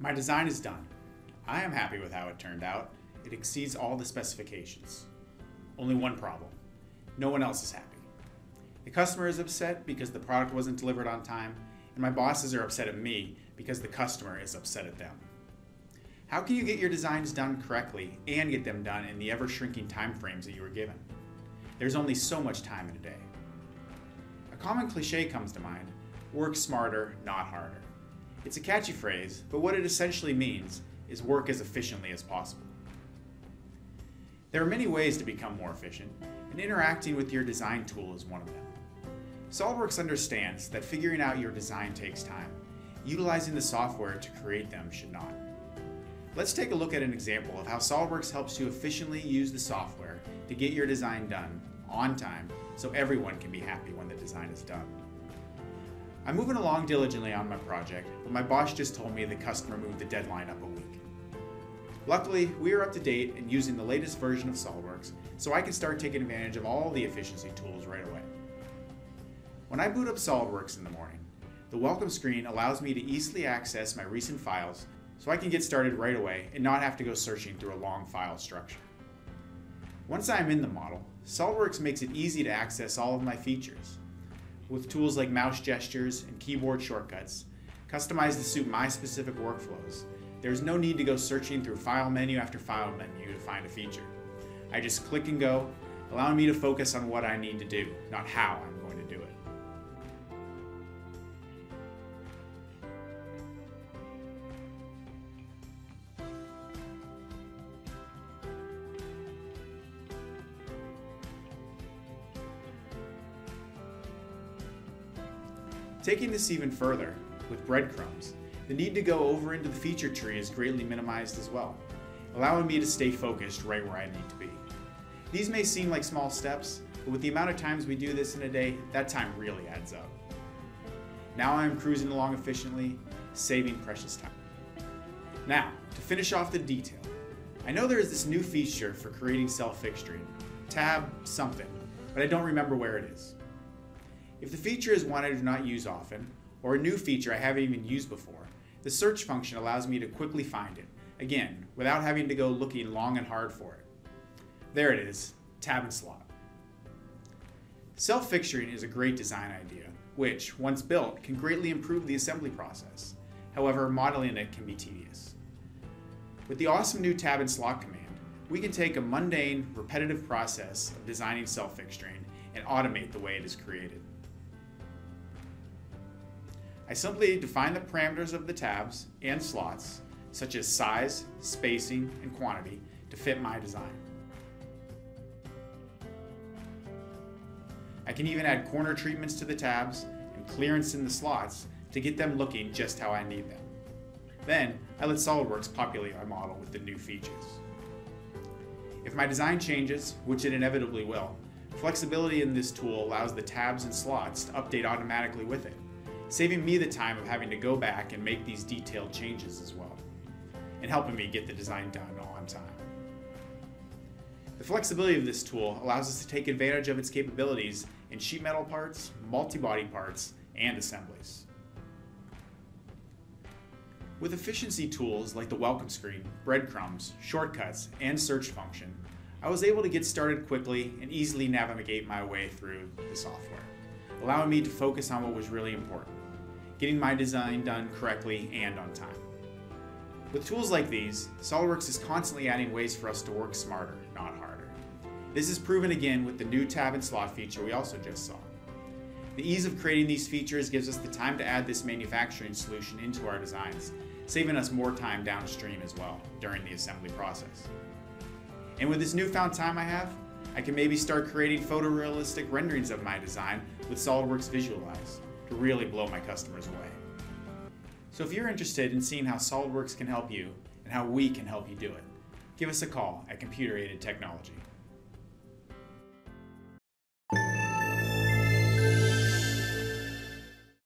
My design is done. I am happy with how it turned out. It exceeds all the specifications. Only one problem. No one else is happy. The customer is upset because the product wasn't delivered on time, and my bosses are upset at me because the customer is upset at them. How can you get your designs done correctly and get them done in the ever-shrinking time frames that you were given? There's only so much time in a day. A common cliche comes to mind: work smarter, not harder. It's a catchy phrase, but what it essentially means is work as efficiently as possible. There are many ways to become more efficient, and interacting with your design tool is one of them. SOLIDWORKS understands that figuring out your design takes time. Utilizing the software to create them should not. Let's take a look at an example of how SOLIDWORKS helps you efficiently use the software to get your design done on time so everyone can be happy when the design is done. I'm moving along diligently on my project, but my boss just told me the customer moved the deadline up a week. Luckily, we are up to date and using the latest version of SOLIDWORKS, so I can start taking advantage of all the efficiency tools right away. When I boot up SOLIDWORKS in the morning, the welcome screen allows me to easily access my recent files so I can get started right away and not have to go searching through a long file structure. Once I'm in the model, SOLIDWORKS makes it easy to access all of my features. With tools like mouse gestures and keyboard shortcuts, customized to suit my specific workflows, there's no need to go searching through file menu after file menu to find a feature. I just click and go, allowing me to focus on what I need to do, not how I'm going to do it. Taking this even further, with breadcrumbs, the need to go over into the feature tree is greatly minimized as well, allowing me to stay focused right where I need to be. These may seem like small steps, but with the amount of times we do this in a day, that time really adds up. Now I am cruising along efficiently, saving precious time. Now, to finish off the detail, I know there is this new feature for creating self-fixturing, tab something, but I don't remember where it is. If the feature is one I do not use often, or a new feature I haven't even used before, the search function allows me to quickly find it, again, without having to go looking long and hard for it. There it is, tab and slot. Self-fixturing is a great design idea, which, once built, can greatly improve the assembly process. However, modeling it can be tedious. With the awesome new tab and slot command, we can take a mundane, repetitive process of designing self-fixturing and automate the way it is created. I simply define the parameters of the tabs and slots, such as size, spacing, and quantity, to fit my design. I can even add corner treatments to the tabs and clearance in the slots to get them looking just how I need them. Then, I let SOLIDWORKS populate my model with the new features. If my design changes, which it inevitably will, flexibility in this tool allows the tabs and slots to update automatically with it, saving me the time of having to go back and make these detailed changes as well, and helping me get the design done on time. The flexibility of this tool allows us to take advantage of its capabilities in sheet metal parts, multi-body parts, and assemblies. With efficiency tools like the welcome screen, breadcrumbs, shortcuts, and search function, I was able to get started quickly and easily navigate my way through the software, allowing me to focus on what was really important: getting my design done correctly and on time. With tools like these, SOLIDWORKS is constantly adding ways for us to work smarter, not harder. This is proven again with the new tab and slot feature we also just saw. The ease of creating these features gives us the time to add this manufacturing solution into our designs, saving us more time downstream as well during the assembly process. And with this newfound time I have, I can maybe start creating photorealistic renderings of my design with SOLIDWORKS Visualize to really blow my customers away. So if you're interested in seeing how SOLIDWORKS can help you and how we can help you do it, give us a call at Computer Aided Technology.